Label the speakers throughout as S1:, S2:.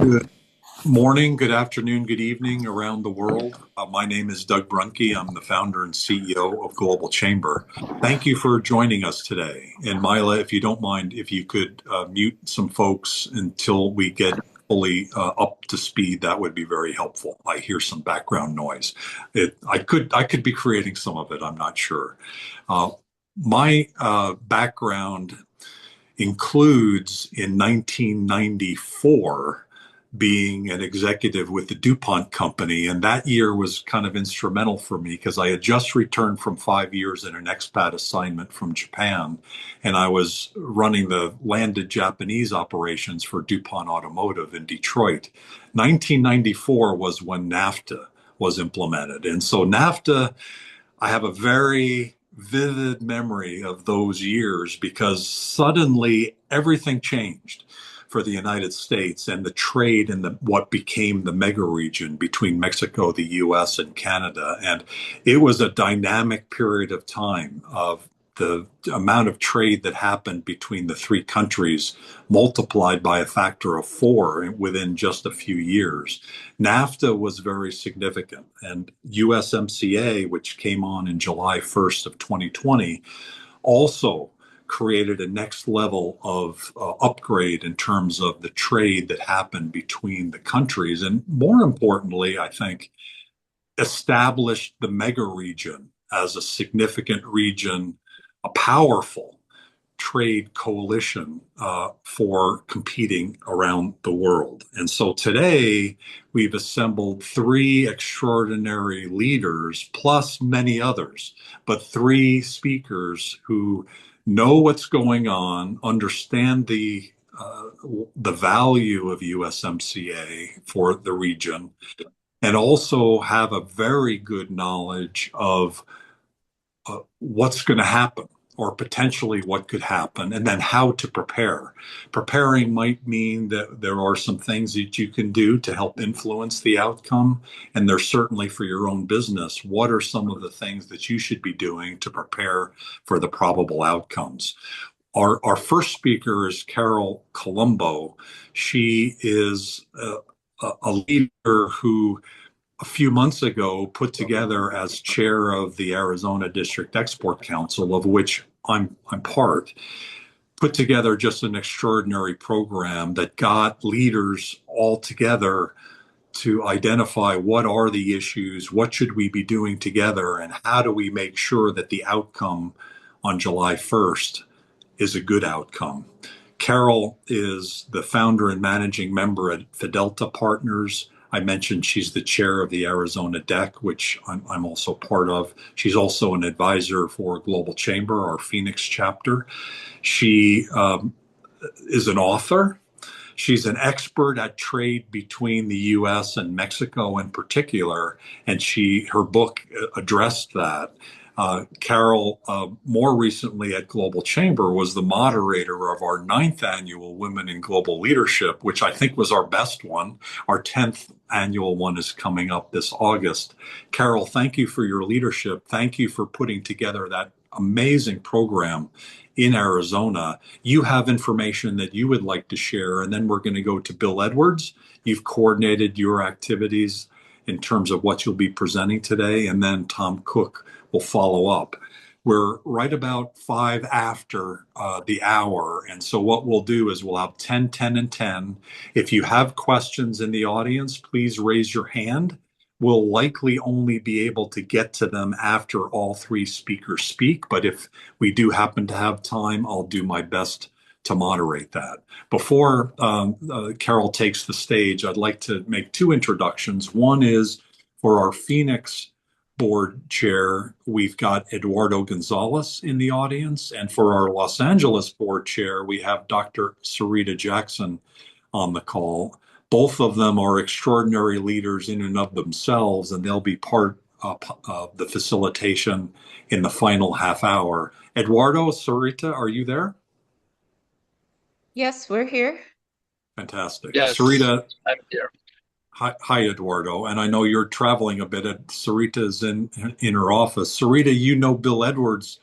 S1: Good morning, good afternoon, good evening around the world. My name is Doug Brunke. I'm the founder and CEO of Global Chamber. Thank you for joining us today. And Mila, if you don't mind, if you could mute some folks until we get fully up to speed, that would be very helpful. I hear some background noise. I could be creating some of it. I'm not sure. My background includes in 1994 being an executive with the DuPont company. And that year was kind of instrumental for me because I had just returned from 5 years in an expat assignment from Japan. And I was running the landed Japanese operations for DuPont Automotive in Detroit. 1994 was when NAFTA was implemented. And so NAFTA, I have a very vivid memory of those years because suddenly everything changed for the United States and the trade in what became the mega region between Mexico, the US, and Canada. And it was a dynamic period of time of the amount of trade that happened between the three countries multiplied by a factor of four within just a few years. NAFTA was very significant, and USMCA, which came on in July 1st of 2020, also created a next level of upgrade in terms of the trade that happened between the countries. And more importantly, I think, established the mega region as a significant region, a powerful trade coalition for competing around the world. And so today we've assembled three extraordinary leaders, plus many others, but three speakers who know what's going on, understand the value of USMCA for the region, and also have a very good knowledge of what's going to happen or potentially what could happen, and then how to prepare. Preparing might mean that there are some things that you can do to help influence the outcome, and there's certainly for your own business, what are some of the things that you should be doing to prepare for the probable outcomes? Our first speaker is Carol Colombo. She is a leader who a few months ago put together as chair of the Arizona District Export Council, of which I'm part, put together just an extraordinary program that got leaders all together to identify what are the issues, what should we be doing together, and how do we make sure that the outcome on July 1st is a good outcome. Carol is the founder and managing member at Fidelta Partners. I mentioned she's the chair of the Arizona DEC, which I'm also part of. She's also an advisor for Global Chamber, our Phoenix chapter. She is an author. She's an expert at trade between the U.S. and Mexico in particular, and her book addressed that. Carol, more recently at Global Chamber, was the moderator of our 9th annual Women in Global Leadership, which I think was our best one. Our 10th annual one is coming up this August. Carol, thank you for your leadership. Thank you for putting together that amazing program in Arizona. You have information that you would like to share, and then we're going to go to Bill Edwards. You've coordinated your activities in terms of what you'll be presenting today, and then Tom Cook will follow up. We're right about 5 after the hour, and so what we'll do is we'll have 10, 10, and 10. If you have questions in the audience, please raise your hand. We'll likely only be able to get to them after all three speakers speak, but if we do happen to have time, I'll do my best to moderate that. Before Carol takes the stage, I'd like to make two introductions. One is for our Phoenix board chair, we've got Eduardo Gonzalez in the audience. And for our Los Angeles board chair, we have Dr. Sarita Jackson on the call. Both of them are extraordinary leaders in and of themselves, and they'll be part of the facilitation in the final half hour. Eduardo, Sarita, are you there?
S2: Yes, we're here.
S1: Fantastic.
S3: Yes,
S1: Sarita,
S3: I'm here.
S1: hi, Eduardo. And I know you're traveling a bit. Sarita's in her office. Sarita, you know Bill Edwards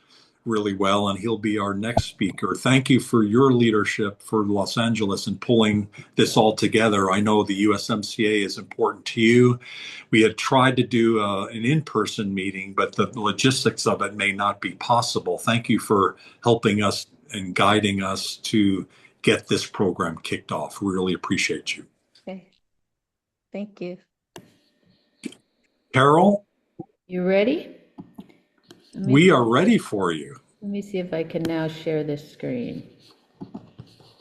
S1: really well, and he'll be our next speaker. Thank you for your leadership for Los Angeles and pulling this all together. I know the USMCA is important to you. We had tried to do an in-person meeting, but the logistics of it may not be possible. Thank you for helping us and guiding us to get this program kicked off. We really appreciate you.
S2: Okay, thank you.
S1: Carol,
S2: You ready?
S1: we are ready for you.
S2: Let me see if I can now share this screen.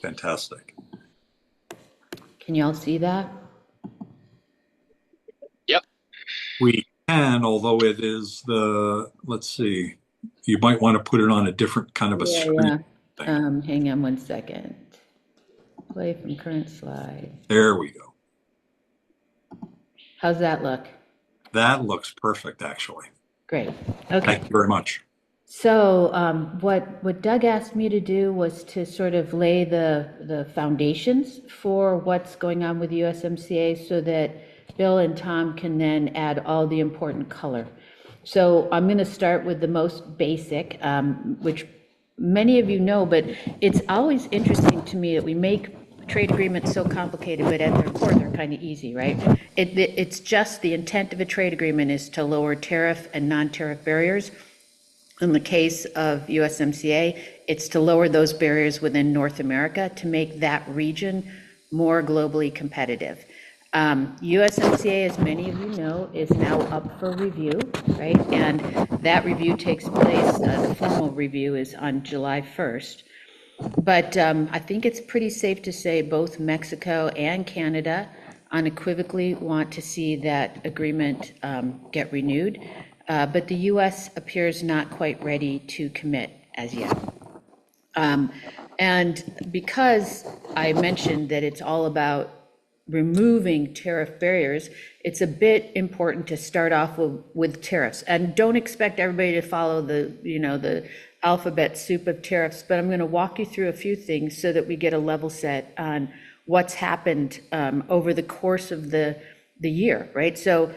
S1: Fantastic.
S2: Can you all see that?
S3: Yep.
S1: We can, although it is let's see, you might want to put it on a different kind of a screen thing.
S2: Hang on one second. Play from current slide.
S1: There we go.
S2: How's that look?
S1: That looks perfect, actually.
S2: Great. Okay.
S1: Thank you very much.
S2: So what Doug asked me to do was to sort of lay the foundations for what's going on with USMCA so that Bill and Tom can then add all the important color. So I'm going to start with the most basic, which many of you know, but it's always interesting to me that we make trade agreements so complicated, but at their core, they're kind of easy, right? It's just the intent of a trade agreement is to lower tariff and non-tariff barriers. In the case of USMCA, it's to lower those barriers within North America to make that region more globally competitive. USMCA, as many of you know, is now up for review, right? And that review takes place, the formal review is on July 1st. But I think it's pretty safe to say both Mexico and Canada unequivocally want to see that agreement get renewed. But the US appears not quite ready to commit as yet. And because I mentioned that it's all about removing tariff barriers, it's a bit important to start off with tariffs. And don't expect everybody to follow the alphabet soup of tariffs, but I'm going to walk you through a few things so that we get a level set on what's happened over the course of the year, right? So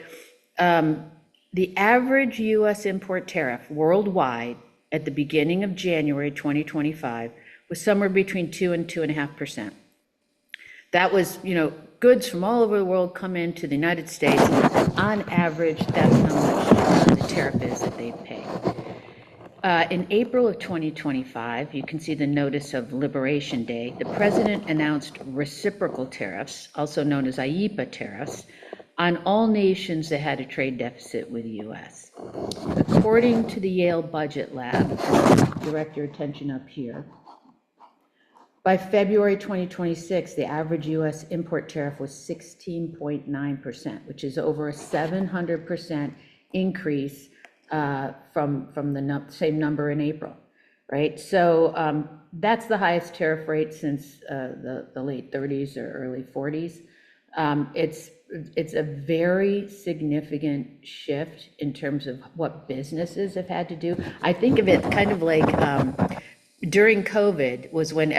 S2: the average US import tariff worldwide at the beginning of January 2025 was somewhere between 2 and 2.5%. That was, goods from all over the world come into the United States. On average, that's how much the tariff is that they pay. In April of 2025, you can see the notice of Liberation Day, the president announced reciprocal tariffs, also known as IEEPA tariffs, on all nations that had a trade deficit with the US. According to the Yale Budget Lab, direct your attention up here, by February 2026, the average US import tariff was 16.9%, which is over a 700% increase from the same number in April, right? So that's the highest tariff rate since the late 30s or early 40s. It's a very significant shift in terms of what businesses have had to do. I think of it kind of like during COVID was when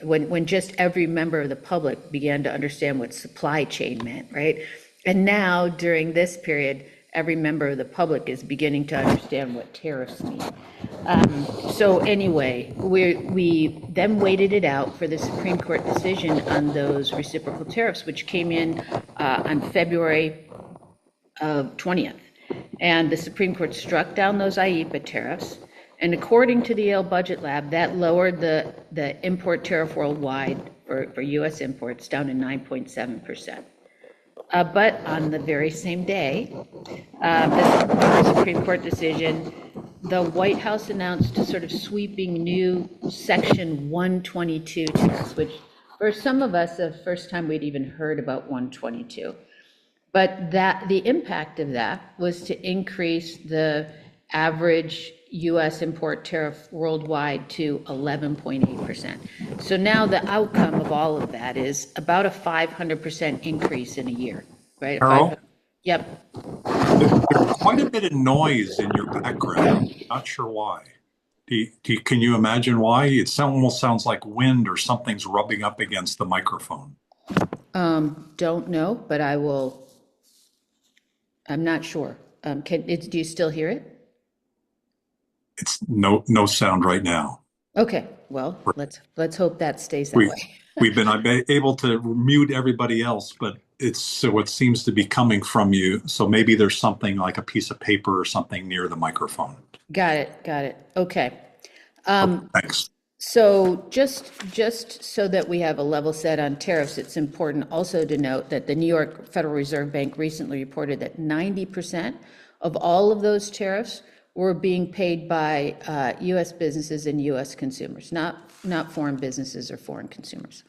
S2: when just every member of the public began to understand what supply chain meant, right? And now during this period, every member of the public is beginning to understand what tariffs mean. So anyway, we then waited it out for the Supreme Court decision on those reciprocal tariffs, which came in on February 20th. And the Supreme Court struck down those IEEPA tariffs. And according to the Yale Budget Lab, that lowered the import tariff worldwide for US imports down to 9.7%. But on the very same day, the Supreme Court decision, the White House announced a sort of sweeping new Section 122 tariffs, which for some of us, the first time we'd even heard about 122. But the impact of that was to increase the average US import tariff worldwide to 11.8%. So now the outcome of all of that is about a 500% increase in a year, right?
S1: Carol?
S2: Yep.
S1: There's quite a bit of noise in your background. Not sure why. Can you imagine why? It almost sounds like wind or something's rubbing up against the microphone.
S2: Don't know, but I'm not sure. Do you still hear it?
S1: It's no sound right now.
S2: Okay, well, let's hope that stays that
S1: We
S2: way.
S1: we've been able to mute everybody else, but it's so it seems to be coming from you. So maybe there's something like a piece of paper or something near the microphone.
S2: Got it, got it. Okay.
S1: Okay, thanks.
S2: So just so that we have a level set on tariffs, it's important also to note that the New York Federal Reserve Bank recently reported that 90% of all of those tariffs were being paid by US businesses and US consumers, not foreign businesses or foreign consumers.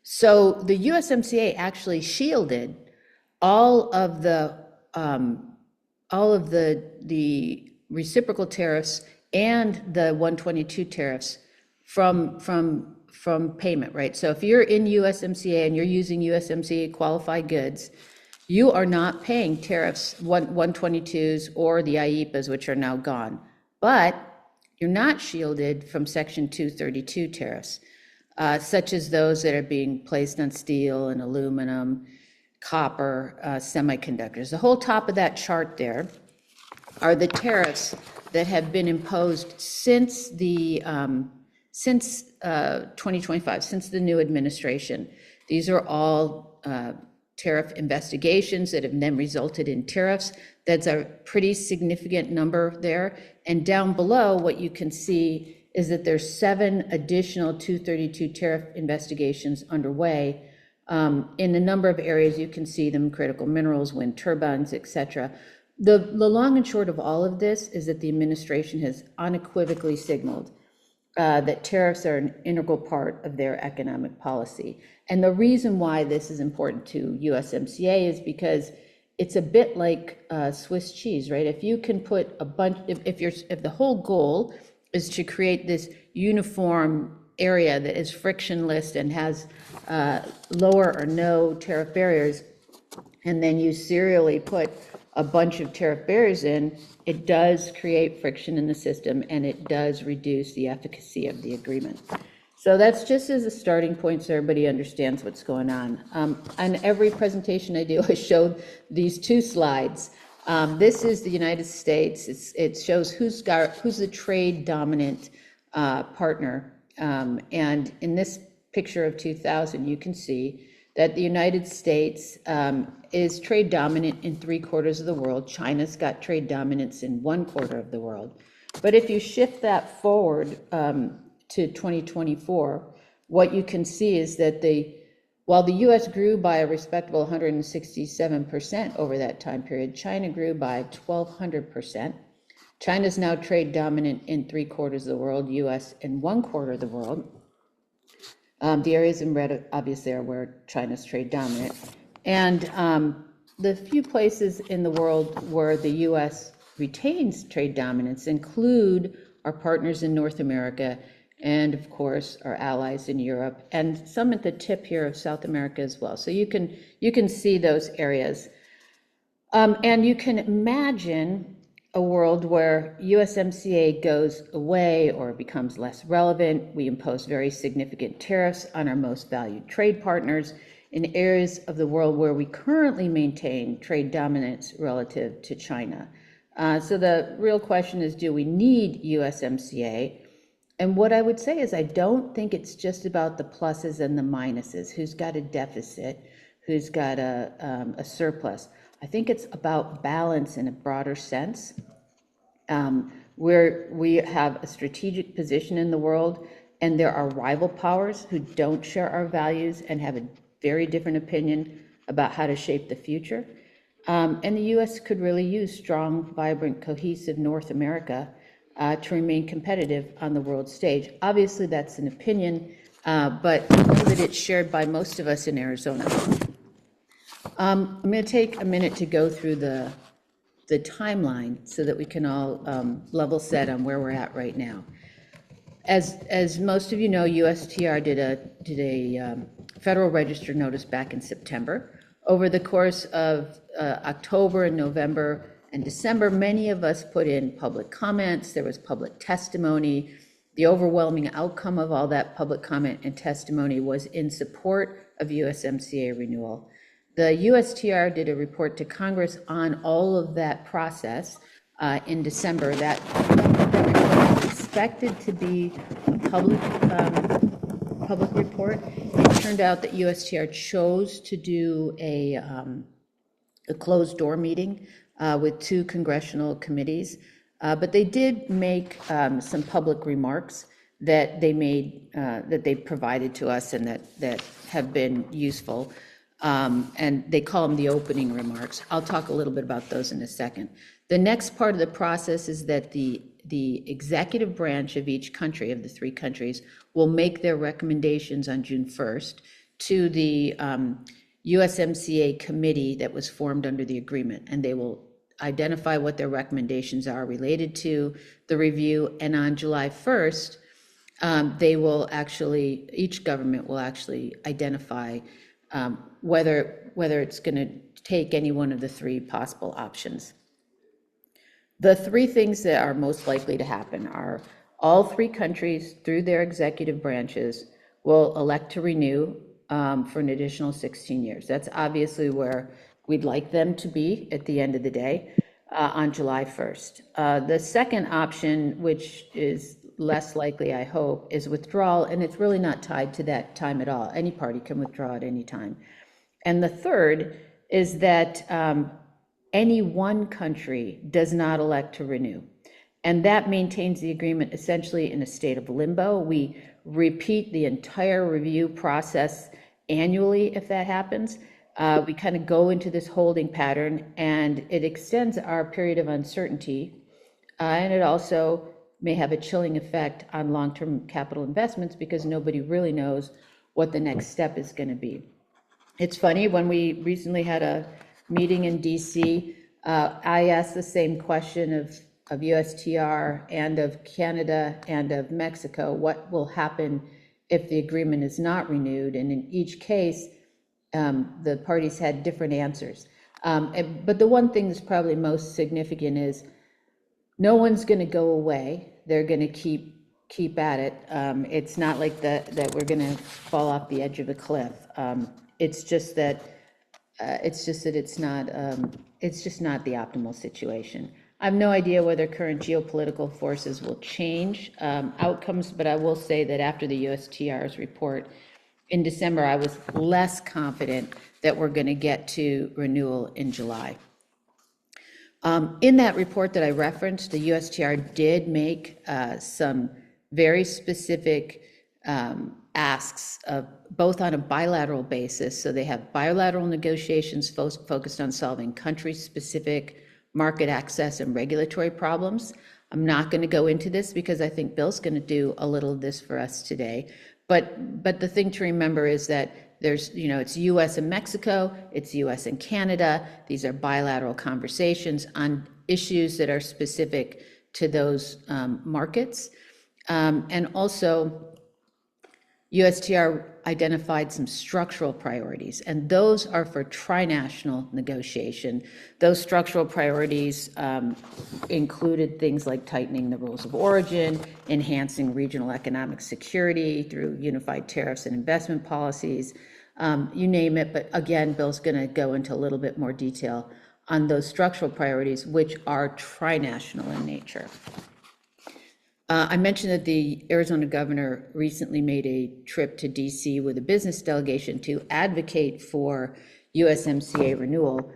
S2: So the USMCA actually shielded all of the the reciprocal tariffs and the 122 tariffs from payment, right? So if you're in USMCA and you're using USMCA qualified goods, you are not paying tariffs, 122s or the IEPAs, which are now gone. But you're not shielded from Section 232 tariffs, such as those that are being placed on steel and aluminum, copper, semiconductors. The whole top of that chart there are the tariffs that have been imposed since 2025, since the new administration. These are all tariff investigations that have then resulted in tariffs. That's a pretty significant number there. And down below, what you can see is that there's 7 additional 232 tariff investigations underway. In a number of areas, you can see them: critical minerals, wind turbines, et cetera. The long and short of all of this is that the administration has unequivocally signaled that tariffs are an integral part of their economic policy. And the reason why this is important to USMCA is because it's a bit like Swiss cheese, right? If you can put a bunch, if the whole goal is to create this uniform area that is frictionless and has lower or no tariff barriers, and then you serially put a bunch of tariff barriers in, it does create friction in the system and it does reduce the efficacy of the agreement. So that's just as a starting point so everybody understands what's going on. On every presentation I do, I showed these 2 slides. This is the United States. It shows who's the trade dominant partner. And in this picture of 2000, you can see that the United States is trade dominant in 3/4 of the world. China's got trade dominance in 1/4 of the world. But if you shift that forward to 2024, what you can see is that while the US grew by a respectable 167% over that time period, China grew by 1,200%. China's now trade dominant in 3/4 of the world, US in 1/4 of the world. The areas in red obviously are where China's trade dominant. And the few places in the world where the US retains trade dominance include our partners in North America and, of course, our allies in Europe, and some at the tip here of South America as well. So you can see those areas. And you can imagine a world where USMCA goes away or becomes less relevant. We impose very significant tariffs on our most valued trade partners in areas of the world where we currently maintain trade dominance relative to China. So the real question is, do we need USMCA? And what I would say is, I don't think it's just about the pluses and the minuses, who's got a deficit, who's got a surplus. I think it's about balance in a broader sense, where we have a strategic position in the world and there are rival powers who don't share our values and have a very different opinion about how to shape the future. And the US could really use strong, vibrant, cohesive North America to remain competitive on the world stage. Obviously, that's an opinion, but I know that it's shared by most of us in Arizona. I'm going to take a minute to go through the timeline so that we can all level set on where we're at right now. As most of you know, USTR did a Federal Register notice back in September. Over the course of October and November and December, many of us put in public comments. There was public testimony. The overwhelming outcome of all that public comment and testimony was in support of USMCA renewal. The USTR did a report to Congress on all of that process, in December. That report was expected to be a public report. It turned out that USTR chose to do a closed door meeting with two congressional committees. But they did make some public remarks that they made, that they provided to us and that have been useful. And they call them the opening remarks. I'll talk a little bit about those in a second. The next part of the process is that the executive branch of each country, of the three countries, will make their recommendations on June 1st to the USMCA committee that was formed under the agreement, and they will identify what their recommendations are related to the review. And on July 1st, they will actually, each government will actually identify whether it's going to take any one of the three possible options. The three things that are most likely to happen are all three countries, through their executive branches, will elect to renew for an additional 16 years. That's obviously where we'd like them to be at the end of the day on July 1st. The second option, which is less likely, I hope, is withdrawal, and it's really not tied to that time at all. Any party can withdraw at any time. And the third is that any one country does not elect to renew. And that maintains the agreement essentially in a state of limbo. We repeat the entire review process annually if that happens. We kind of go into this holding pattern, and it extends our period of uncertainty. And it also may have a chilling effect on long-term capital investments because nobody really knows what the next step is going to be. It's funny, when we recently had a meeting in DC, I asked the same question of USTR and of Canada and of Mexico, what will happen if the agreement is not renewed? And in each case, the parties had different answers. But the one thing that's probably most significant is no one's going to go away. They're going to keep at it. It's not like that we're going to fall off the edge of a cliff. It's just that it's just not the optimal situation. I have no idea whether current geopolitical forces will change outcomes, but I will say that after the USTR's report in December, I was less confident that we're going to get to renewal in July. In that report that I referenced, the USTR did make some very specific asks, both on a bilateral basis. So they have bilateral negotiations focused on solving country-specific market access and regulatory problems. I'm not going to go into this because I think Bill's going to do a little of this for us today. But the thing to remember is that there's, it's US and Mexico, it's US and Canada. These are bilateral conversations on issues that are specific to those markets. And also, USTR identified some structural priorities, and those are for trinational negotiation. Those structural priorities included things like tightening the rules of origin, enhancing regional economic security through unified tariffs and investment policies, you name it. But again, Bill's going to go into a little bit more detail on those structural priorities, which are trinational in nature. I mentioned that the Arizona governor recently made a trip to DC with a business delegation to advocate for USMCA renewal.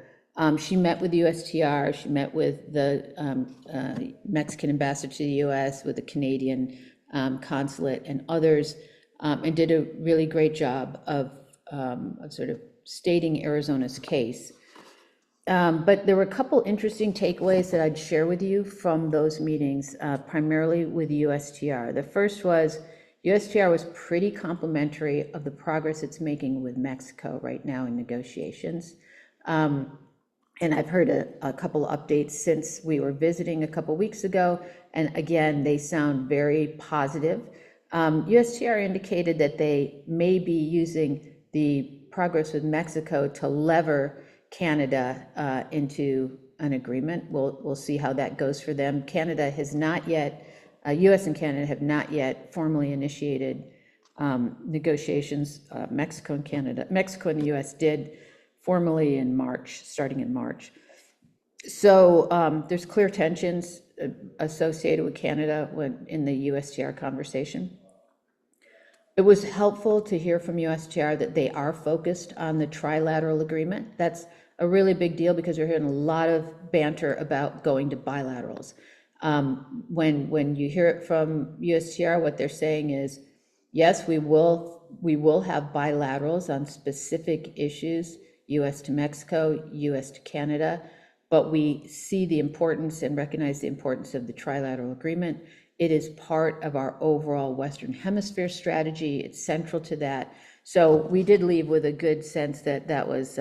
S2: She met with USTR, she met with the Mexican ambassador to the US, with the Canadian consulate and others, and did a really great job of sort of stating Arizona's case. But there were a couple interesting takeaways that I'd share with you from those meetings, primarily with USTR. The first was USTR was pretty complimentary of the progress it's making with Mexico right now in negotiations. And I've heard a couple updates since we were visiting a couple weeks ago, and again, they sound very positive. USTR indicated that they may be using the progress with Mexico to lever Canada into an agreement. We'll see how that goes for them. Canada has not yet, US and Canada have not yet formally initiated negotiations. Mexico and the US did formally in March, starting in March. So there's clear tensions associated with Canada when in the USTR conversation. It was helpful to hear from USTR that they are focused on the trilateral agreement. That's a really big deal because we're hearing a lot of banter about going to bilaterals. When you hear it from USTR, what they're saying is, yes, we will have bilaterals on specific issues, US to Mexico, US to Canada, but we see the importance and recognize the importance of the trilateral agreement. It is part of our overall Western Hemisphere strategy. It's central to that. So we did leave with a good sense that that was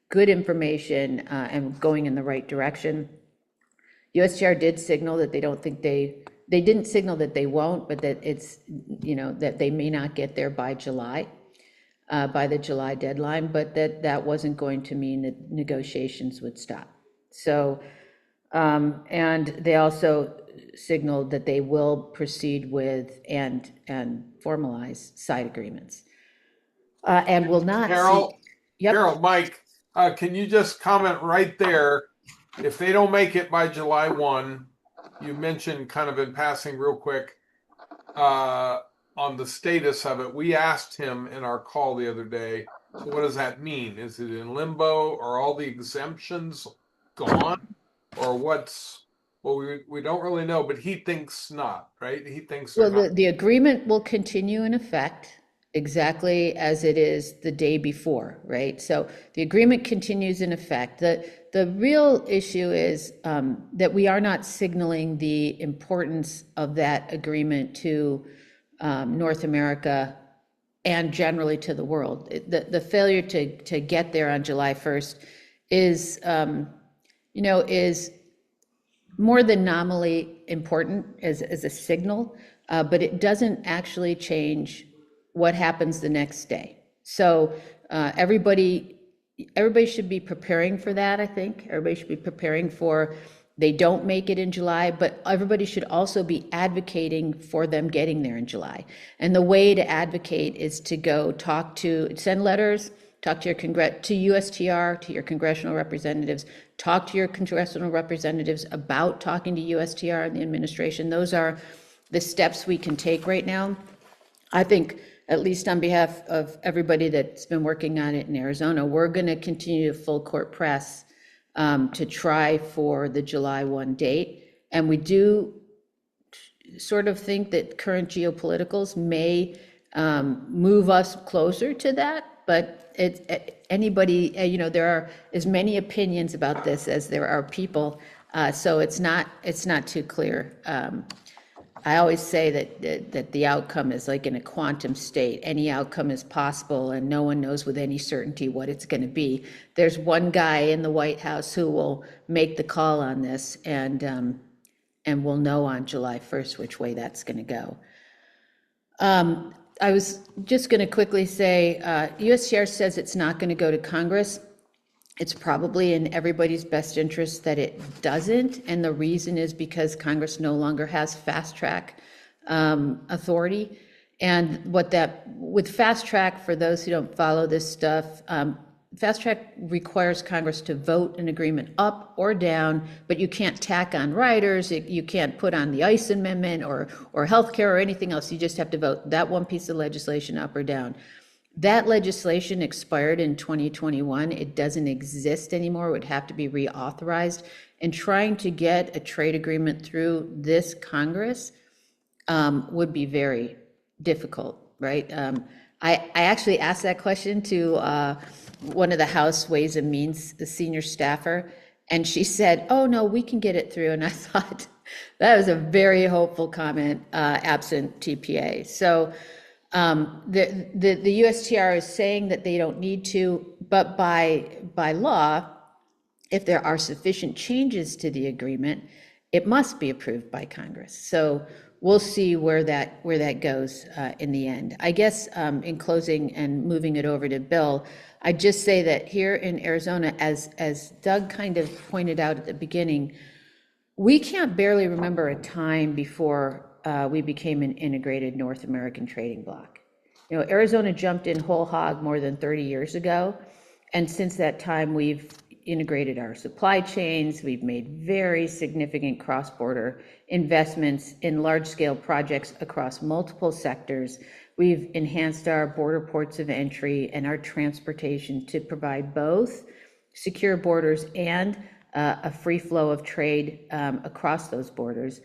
S2: good information and going in the right direction. USTR did signal that they don't think they didn't signal that they won't, but that it's, that they may not get there by July, by the July deadline, but that wasn't going to mean that negotiations would stop. So, and they also signaled that they will proceed with and formalize side agreements, and will not see.
S3: Carol,
S2: Yep.
S3: Mike, can you just comment right there? If they don't make it by July 1, you mentioned kind of in passing real quick on the status of it. We asked him in our call the other day, so what does that mean? Is it in limbo? Are all the exemptions gone? Or well, we don't really know, but he thinks not, right? He thinks they're
S2: Well,
S3: not.
S2: the agreement will continue in effect exactly as it is the day before, right? So the agreement continues in effect. The real issue is that we are not signaling the importance of that agreement to North America and generally to the world. The failure to get there on July 1st is, is more than nominally important as a signal, but it doesn't actually change what happens the next day. So everybody should be preparing for that, I think. Everybody should be preparing for they don't make it in July, but everybody should also be advocating for them getting there in July. And the way to advocate is to go send letters, talk to your to USTR, to your congressional representatives, talk to your congressional representatives about talking to USTR and the administration. Those are the steps we can take right now. I think, at least on behalf of everybody that's been working on it in Arizona, we're going to continue to full court press to try for the July 1 date. And we do sort of think that current geopoliticals may move us closer to that, but anybody, there are as many opinions about this as there are people, so it's not too clear. I always say that the outcome is like in a quantum state. Any outcome is possible, and no one knows with any certainty what it's going to be. There's one guy in the White House who will make the call on this, and we'll know on July 1st which way that's going to go. I was just going to quickly say, USTR says it's not going to go to Congress. It's probably in everybody's best interest that it doesn't, and the reason is because Congress no longer has fast track authority. And with fast track, for those who don't follow this stuff, fast track requires Congress to vote an agreement up or down, but you can't tack on riders, you can't put on the ICE amendment or healthcare or anything else. You just have to vote that one piece of legislation up or down. That legislation expired in 2021. It doesn't exist anymore. It would have to be reauthorized. And trying to get a trade agreement through this Congress would be very difficult, right? I actually asked that question to one of the House Ways and Means, the senior staffer, and she said, "Oh no, we can get it through." And I thought that was a very hopeful comment, absent TPA. So the USTR is saying that they don't need to, but by law, if there are sufficient changes to the agreement, it must be approved by Congress. So we'll see where that goes in the end. I guess in closing and moving it over to Bill, I'd just say that here in Arizona, as Doug kind of pointed out at the beginning, we can't barely remember a time before we became an integrated North American trading bloc. Arizona jumped in whole hog more than 30 years ago. And since that time, we've integrated our supply chains. We've made very significant cross-border investments in large-scale projects across multiple sectors. We've enhanced our border ports of entry and our transportation to provide both secure borders and a free flow of trade across those borders.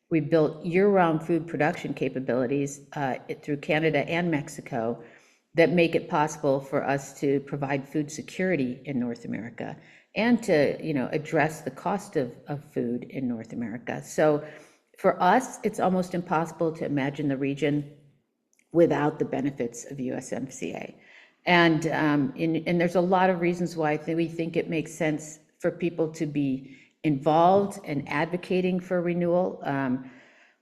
S2: We built year-round food production capabilities through Canada and Mexico that make it possible for us to provide food security in North America and to, address the cost of food in North America. So for us, it's almost impossible to imagine the region without the benefits of USMCA. And there's a lot of reasons why we think it makes sense for people to be involved and advocating for renewal.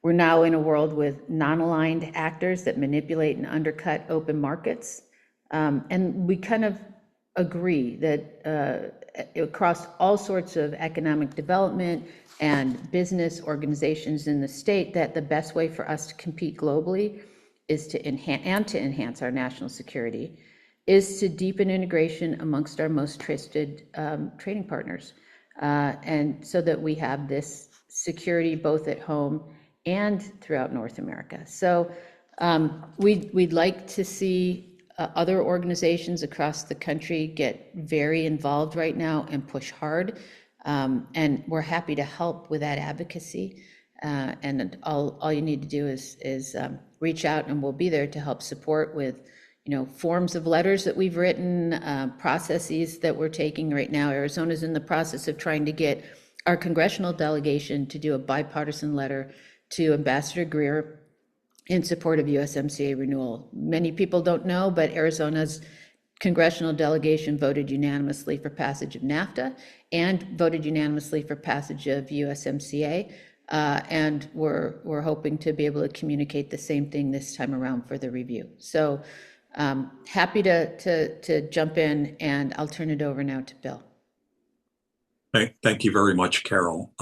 S2: We're now in a world with non-aligned actors that manipulate and undercut open markets. And we kind of agree that across all sorts of economic development and business organizations in the state, that the best way for us to compete globally is to enhance our national security, is to deepen integration amongst our most trusted trading partners. And so that we have this security both at home and throughout North America. So we'd like to see other organizations across the country get very involved right now and push hard. And we're happy to help with that advocacy. And all you need to do is reach out, and we'll be there to help support with forms of letters that we've written, processes that we're taking right now. Arizona's in the process of trying to get our congressional delegation to do a bipartisan letter to Ambassador Greer in support of USMCA renewal. Many people don't know, but Arizona's congressional delegation voted unanimously for passage of NAFTA and voted unanimously for passage of USMCA. And we're hoping to be able to communicate the same thing this time around for the review. So happy to jump in, and I'll turn it over now to Bill.
S1: Thank you very much, Carol.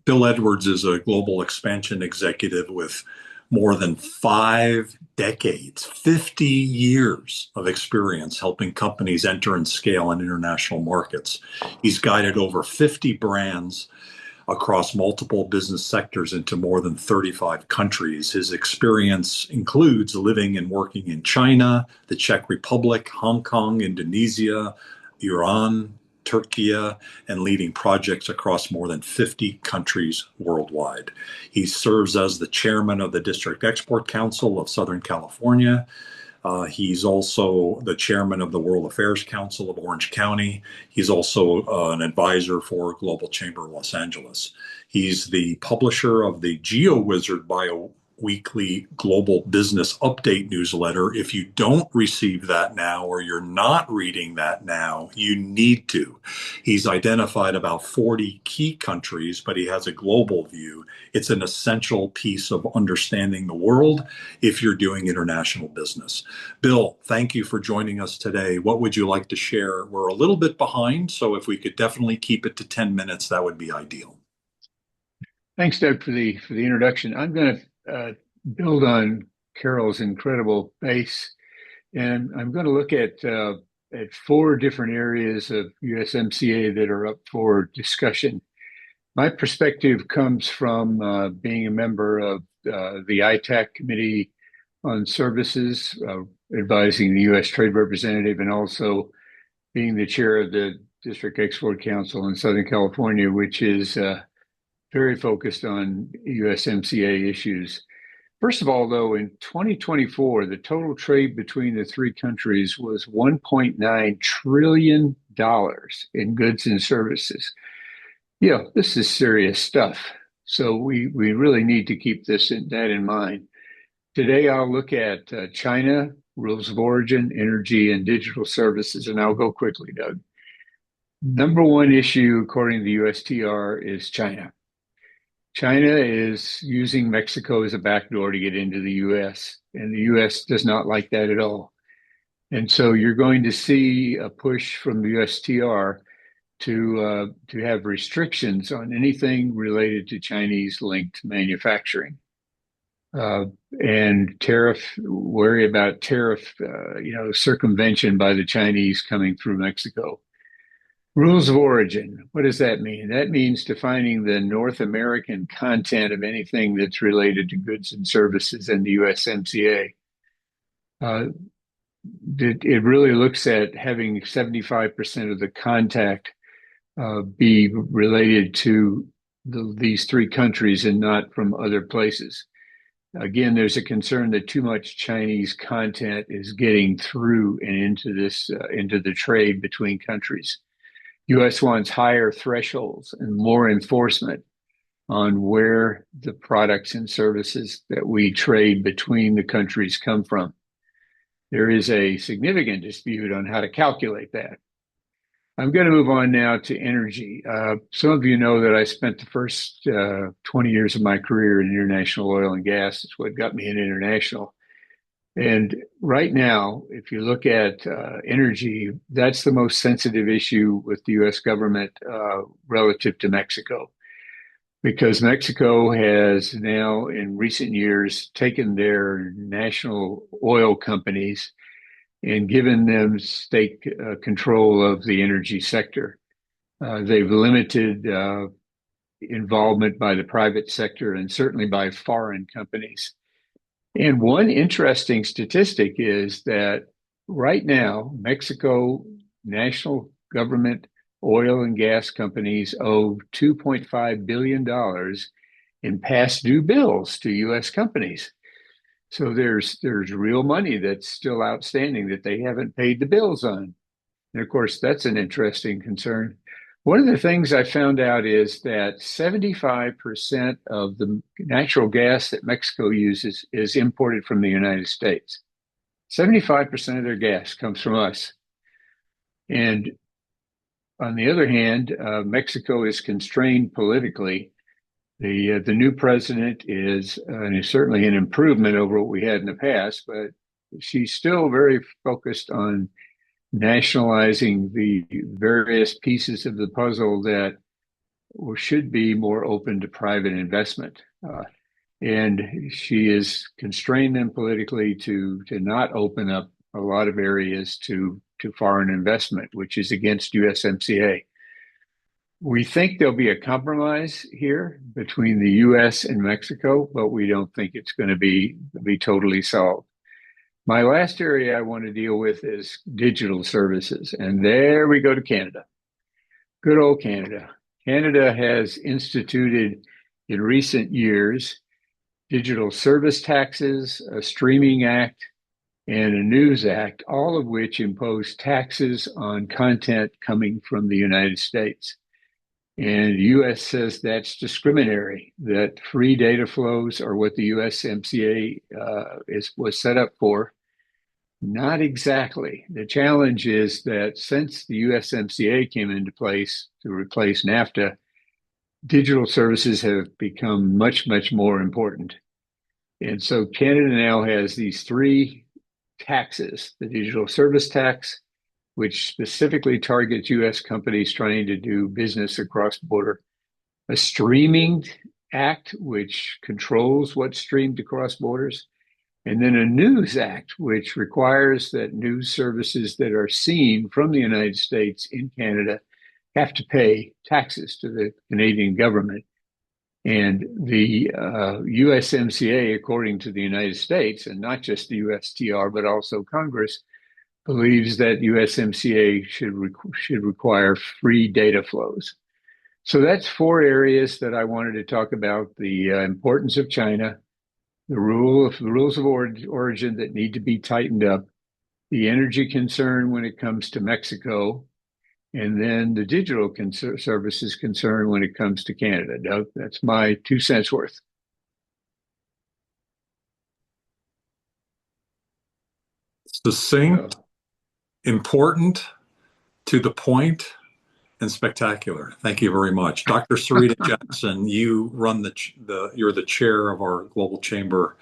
S1: Bill Edwards is a global expansion executive with more than 5 decades, 50 years of experience helping companies enter and scale in international markets. He's guided over 50 brands across multiple business sectors into more than 35 countries. His experience includes living and working in China, the Czech Republic, Hong Kong, Indonesia, Iran, Turkey, and leading projects across more than 50 countries worldwide. He serves as the chairman of the District Export Council of Southern California. He's also the chairman of the World Affairs Council of Orange County. He's also an advisor for Global Chamber Los Angeles. He's the publisher of the GeoWizard bi-weekly global business update newsletter. If you don't receive that now, or you're not reading that now, you need to. He's identified about 40 key countries, but he has a global view. It's an essential piece of understanding the world if you're doing international business. Bill, thank you for joining us today. What would you like to share? We're a little bit behind, so if we could definitely keep it to 10 minutes, that would be ideal.
S4: Thanks, Doug, for the introduction. I'm going to build on Carol's incredible base, and I'm going to look at 4 different areas of USMCA that are up for discussion. My perspective comes from being a member of the ITAC Committee on Services, advising the U.S. Trade Representative, and also being the chair of the District Export Council in Southern California, which is very focused on USMCA issues. First of all, though, in 2024, the total trade between the 3 countries was $1.9 trillion in goods and services. This is serious stuff. So we really need to keep that in mind. Today, I'll look at China, rules of origin, energy, and digital services, and I'll go quickly, Doug. Number 1 issue, according to the USTR, is China. China is using Mexico as a backdoor to get into the U.S., and the U.S. does not like that at all. And so you're going to see a push from the USTR to have restrictions on anything related to Chinese-linked manufacturing. And worry about tariff circumvention by the Chinese coming through Mexico. Rules of origin. What does that mean? That means defining the North American content of anything that's related to goods and services in the USMCA. Uh, it really looks at having 75% of the contact be related to these three countries and not from other places. Again, there's a concern that too much Chinese content is getting through and into the trade between countries. U.S. wants higher thresholds and more enforcement on where the products and services that we trade between the countries come from. There is a significant dispute on how to calculate that. I'm going to move on now to energy. Some of you know that I spent the first 20 years of my career in international oil and gas. It's what got me in international. And right now, if you look at energy, that's the most sensitive issue with the US government relative to Mexico, because Mexico has now, in recent years, taken their national oil companies and given them state control of the energy sector. They've limited involvement by the private sector and certainly by foreign companies. And one interesting statistic is that right now, Mexico national government oil and gas companies owe $2.5 billion in past due bills to U.S. companies. So there's real money that's still outstanding that they haven't paid the bills on. And of course, that's an interesting concern. One of the things I found out is that 75% of the natural gas that Mexico uses is imported from the United States. 75% of their gas comes from us. And on the other hand, Mexico is constrained politically. The new president is certainly an improvement over what we had in the past, but she's still very focused on nationalizing the various pieces of the puzzle that should be more open to private investment. And she is constrained them politically to not open up a lot of areas to foreign investment, which is against USMCA. We think there'll be a compromise here between the US and Mexico, but we don't think it's going to be totally solved. My last area I want to deal with is digital services. And there we go to Canada. Good old Canada. Canada has instituted in recent years digital service taxes, a streaming act, and a news act, all of which impose taxes on content coming from the United States. And the US says that's discriminatory, that free data flows are what the USMCA was set up for. Not exactly. The challenge is that since the USMCA came into place to replace NAFTA, digital services have become much, much more important. And so Canada now has these three taxes: the digital service tax, which specifically targets US companies trying to do business across border, a streaming act, which controls what's streamed across borders, and then a news act, which requires that news services that are seen from the United States in Canada have to pay taxes to the Canadian government. And the USMCA, according to the United States, and not just the USTR, but also Congress, believes that USMCA should require free data flows. So that's four areas that I wanted to talk about: the importance of China, the rules of origin that need to be tightened up, the energy concern when it comes to Mexico, and then the digital services concern when it comes to Canada. Doug, that's my 2 cents worth.
S1: Succinct, important, to the point, and spectacular. Thank you very much. Dr. Sarita Jackson, you run you're the chair of our Global Chamber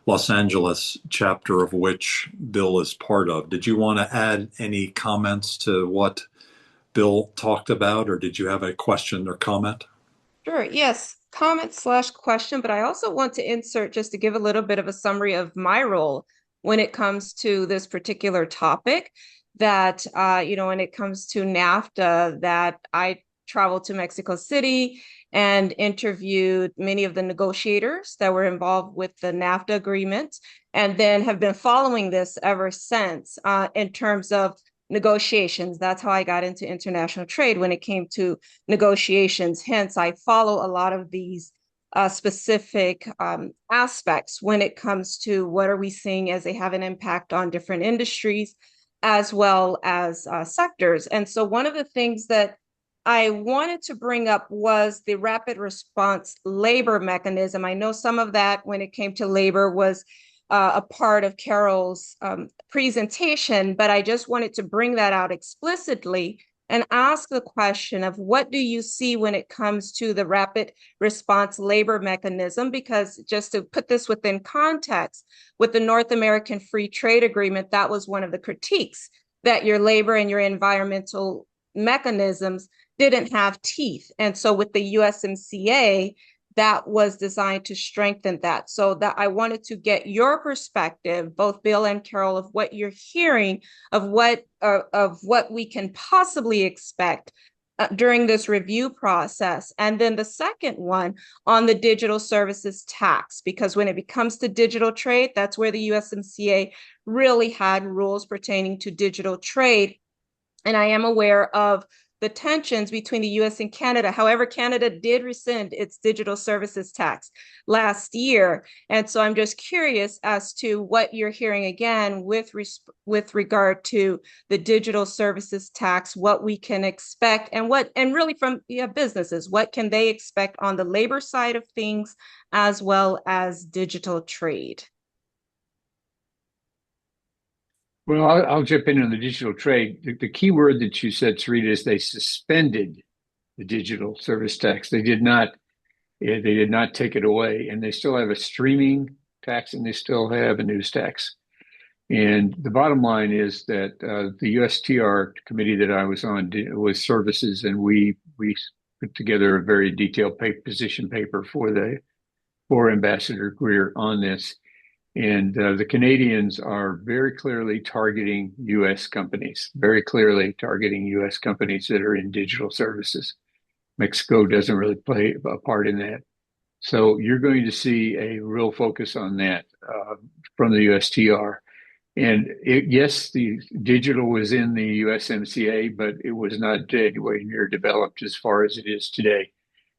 S1: Los Angeles chapter, of which Bill is part of. Did you want to add any comments to what Bill talked about, or did you have a question or comment?
S5: Sure, yes, comment/question, but I also want to insert just to give a little bit of a summary of my role when it comes to this particular topic. that, when it comes to NAFTA, that I traveled to Mexico City and interviewed many of the negotiators that were involved with the NAFTA agreement, and then have been following this ever since in terms of negotiations. That's how I got into international trade when it came to negotiations. Hence, I follow a lot of these specific aspects when it comes to what are we seeing as they have an impact on different industries as well as sectors. And so one of the things that I wanted to bring up was the rapid response labor mechanism. I know some of that when it came to labor was a part of Carol's presentation, but I just wanted to bring that out explicitly and ask the question of what do you see when it comes to the rapid response labor mechanism? Because just to put this within context, with the North American Free Trade Agreement, that was one of the critiques, that your labor and your environmental mechanisms didn't have teeth. And so with the USMCA, that was designed to strengthen that. So that I wanted to get your perspective, both Bill and Carol, of what you're hearing, of what we can possibly expect during this review process. And then the second one on the digital services tax, because when it comes to digital trade, that's where the USMCA really had rules pertaining to digital trade. And I am aware of the tensions between the US and Canada. However, Canada did rescind its digital services tax last year. And so I'm just curious as to what you're hearing again with regard to the digital services tax, what we can expect, and really from businesses, what can they expect on the labor side of things as well as digital trade?
S4: Well, I'll jump in on the digital trade. The key word that you said, Sarita, is they suspended the digital service tax. They did not take it away, and they still have a streaming tax and they still have a news tax. And the bottom line is that the USTR committee that I was on was services, and we put together a very detailed position paper for Ambassador Greer on this. And the Canadians are very clearly targeting U.S. companies, very clearly targeting U.S. companies that are in digital services. Mexico doesn't really play a part in that. So you're going to see a real focus on that from the USTR. And yes, the digital was in the USMCA, but it was not anywhere near developed as far as it is today.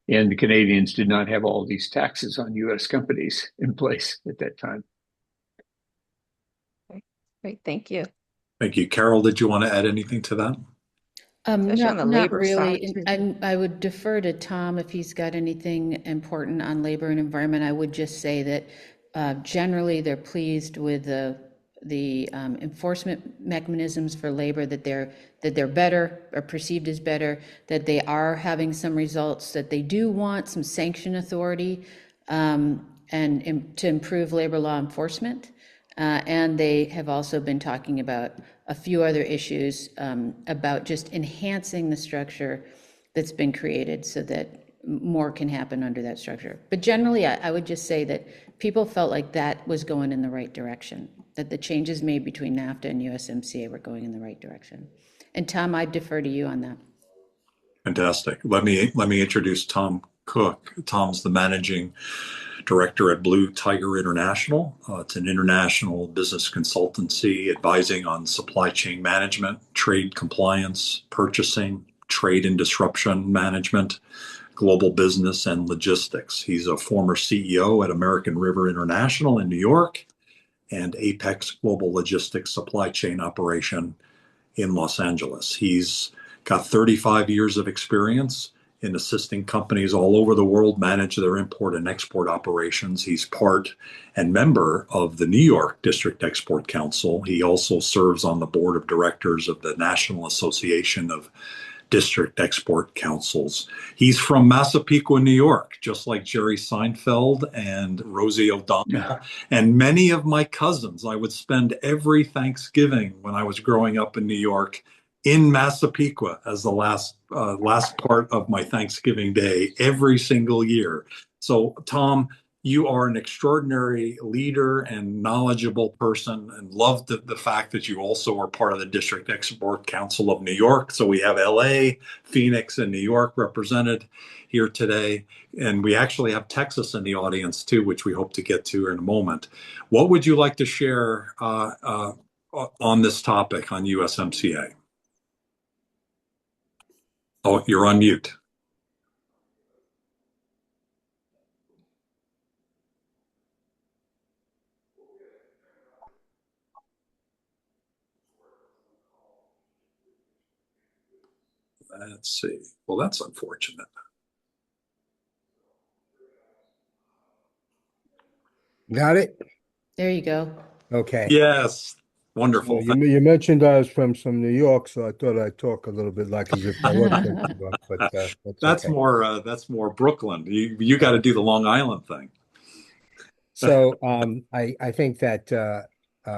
S4: And the Canadians did not have all these taxes on U.S. companies in place at that time.
S5: Great, thank you.
S1: Thank you. Carol, did you want to add anything to that?
S5: Especially on the
S2: Not
S5: labor
S2: really.
S5: side, too.
S2: And I would defer to Tom if he's got anything important on labor and environment. I would just say that generally they're pleased with the enforcement mechanisms for labor, that they're better or perceived as better, that they are having some results, that they do want some sanction authority and to improve labor law enforcement. And they have also been talking about a few other issues about just enhancing the structure that's been created so that more can happen under that structure. But generally, I would just say that people felt like that was going in the right direction, that the changes made between NAFTA and USMCA were going in the right direction. And Tom, I'd defer to you on that.
S1: Fantastic. Let me introduce Tom Cook. Tom's the managing director at Blue Tiger International. It's an international business consultancy advising on supply chain management, trade compliance, purchasing, trade and disruption management, global business, and logistics. He's a former CEO at American River International in New York and Apex Global Logistics Supply Chain Operation in Los Angeles. He's got 35 years of experience in assisting companies all over the world manage their import and export operations. He's part and member of the New York District Export Council. He also serves on the board of directors of the National Association of District Export Councils. He's from Massapequa, New York, just like Jerry Seinfeld and Rosie O'Donnell and many of my cousins. I would spend every Thanksgiving when I was growing up in New York in Massapequa as the last part of my Thanksgiving day every single year. So, Tom, You are an extraordinary leader and knowledgeable person, and love the fact that you also are part of the District Export Council of New York. So we have LA, Phoenix, and New York represented here today. And we actually have Texas in the audience too, which we hope to get to in a moment. What would you like to share on this topic on USMCA? Oh, you're on mute. Let's see. Well, that's unfortunate.
S6: Got it?
S2: There you go.
S6: Okay.
S1: Yes.
S6: So
S1: Wonderful.
S6: you mentioned I was from New York, so I thought I'd talk a little bit like as if I was from New York, but that's okay.
S1: That's more Brooklyn. You got to do the Long Island thing.
S6: So I think that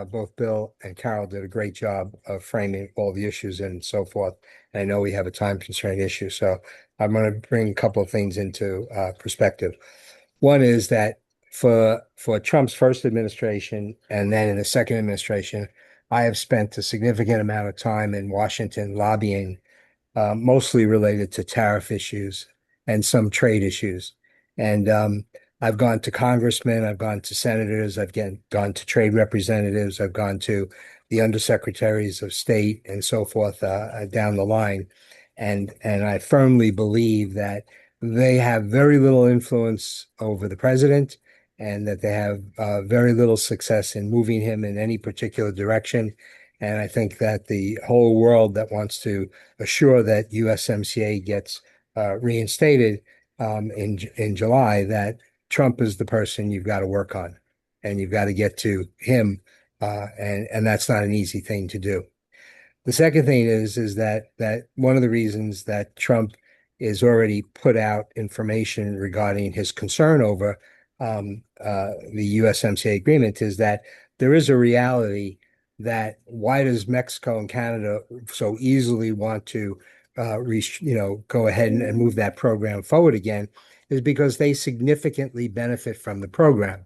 S6: both Bill and Carol did a great job of framing all the issues and so forth. And I know we have a time constraint issue, so I'm going to bring a couple of things into perspective. One is that for Trump's first administration and then in the second administration, I have spent a significant amount of time in Washington lobbying, mostly related to tariff issues and some trade issues. And I've gone to congressmen, I've gone to senators, gone to trade representatives, I've gone to the undersecretaries of state and so forth down the line. And I firmly believe that they have very little influence over the president and that they have very little success in moving him in any particular direction. And I think that the whole world that wants to assure that USMCA gets reinstated in July, that Trump is the person you've got to work on, and you've got to get to him, and that's not an easy thing to do. The second thing is that one of the reasons that Trump is already put out information regarding his concern over the USMCA agreement is that there is a reality that why does Mexico and Canada so easily want to go ahead and move that program forward again is because they significantly benefit from the program.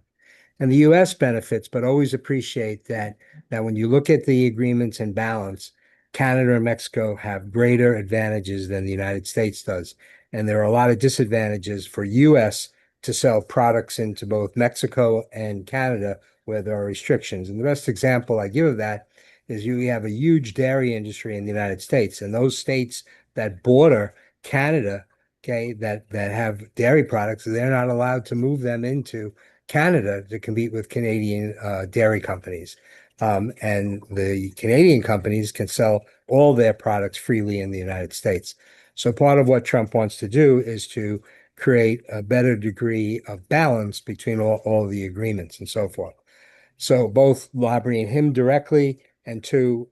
S6: And the US benefits, but always appreciate that when you look at the agreements and balance, Canada and Mexico have greater advantages than the United States does. And there are a lot of disadvantages for US to sell products into both Mexico and Canada where there are restrictions. And the best example I give of that is you have a huge dairy industry in the United States, and those states that border Canada, okay, that have dairy products, they're not allowed to move them into Canada to compete with Canadian dairy companies. And the Canadian companies can sell all their products freely in the United States. So part of what Trump wants to do is to create a better degree of balance between all the agreements and so forth. So both lobbying him directly and two,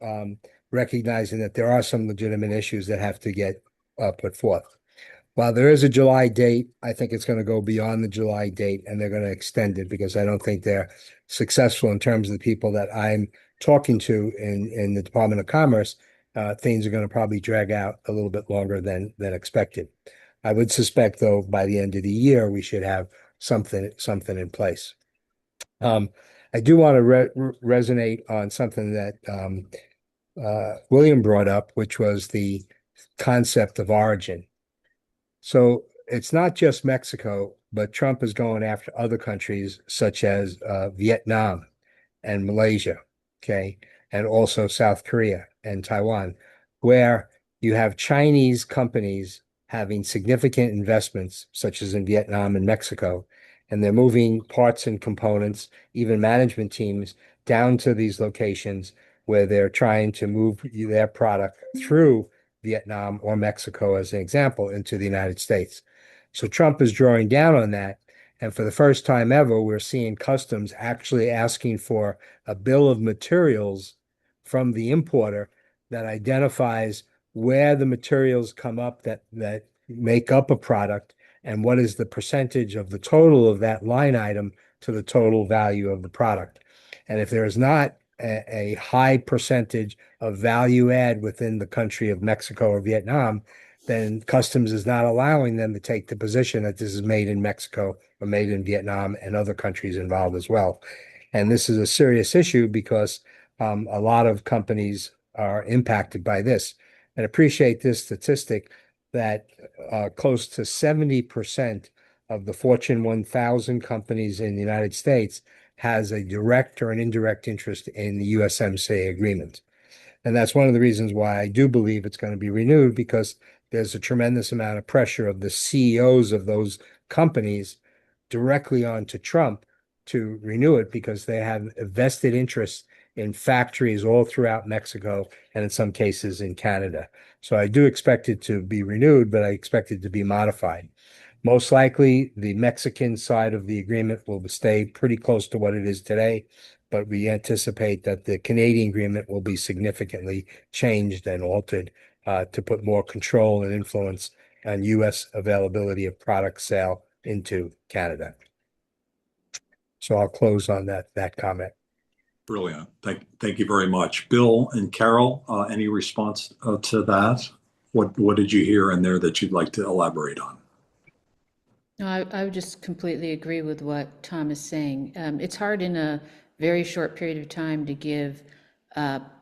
S6: recognizing that there are some legitimate issues that have to get put forth. While there is a July date, I think it's going to go beyond the July date and they're going to extend it because I don't think they're successful in terms of the people that I'm talking to in the Department of Commerce. Things are going to probably drag out a little bit longer than expected. I would suspect, though, by the end of the year, we should have something in place. I do want to resonate on something that William brought up, which was the concept of origin. So it's not just Mexico, but Trump is going after other countries such as Vietnam and Malaysia, okay, and also South Korea and Taiwan, where you have Chinese companies having significant investments, such as in Vietnam and Mexico, and they're moving parts and components, even management teams, down to these locations where they're trying to move their product through Vietnam or Mexico, as an example, into the United States. So Trump is drawing down on that. And for the first time ever, we're seeing customs actually asking for a bill of materials from the importer that identifies where the materials come up that make up a product and what is the percentage of the total of that line item to the total value of the product. And if there is not a high percentage of value add within the country of Mexico or Vietnam, then customs is not allowing them to take the position that this is made in Mexico or made in Vietnam and other countries involved as well. And this is a serious issue because a lot of companies are impacted by this. And appreciate this statistic that close to 70% of the Fortune 1000 companies in the United States has a direct or an indirect interest in the USMCA agreement. And that's one of the reasons why I do believe it's going to be renewed, because there's a tremendous amount of pressure of the CEOs of those companies directly onto Trump to renew it, because they have a vested interest in factories all throughout Mexico and in some cases in Canada. So I do expect it to be renewed, but I expect it to be modified. Most likely, the Mexican side of the agreement will stay pretty close to what it is today, but we anticipate that the Canadian agreement will be significantly changed and altered to put more control and influence on U.S. availability of product sale into Canada. So I'll close on that comment.
S1: Brilliant. Thank you very much. Bill and Carol, any response to that? What did you hear in there that you'd like to elaborate on?
S2: No, I would just completely agree with what Tom is saying. It's hard in a very short period of time to give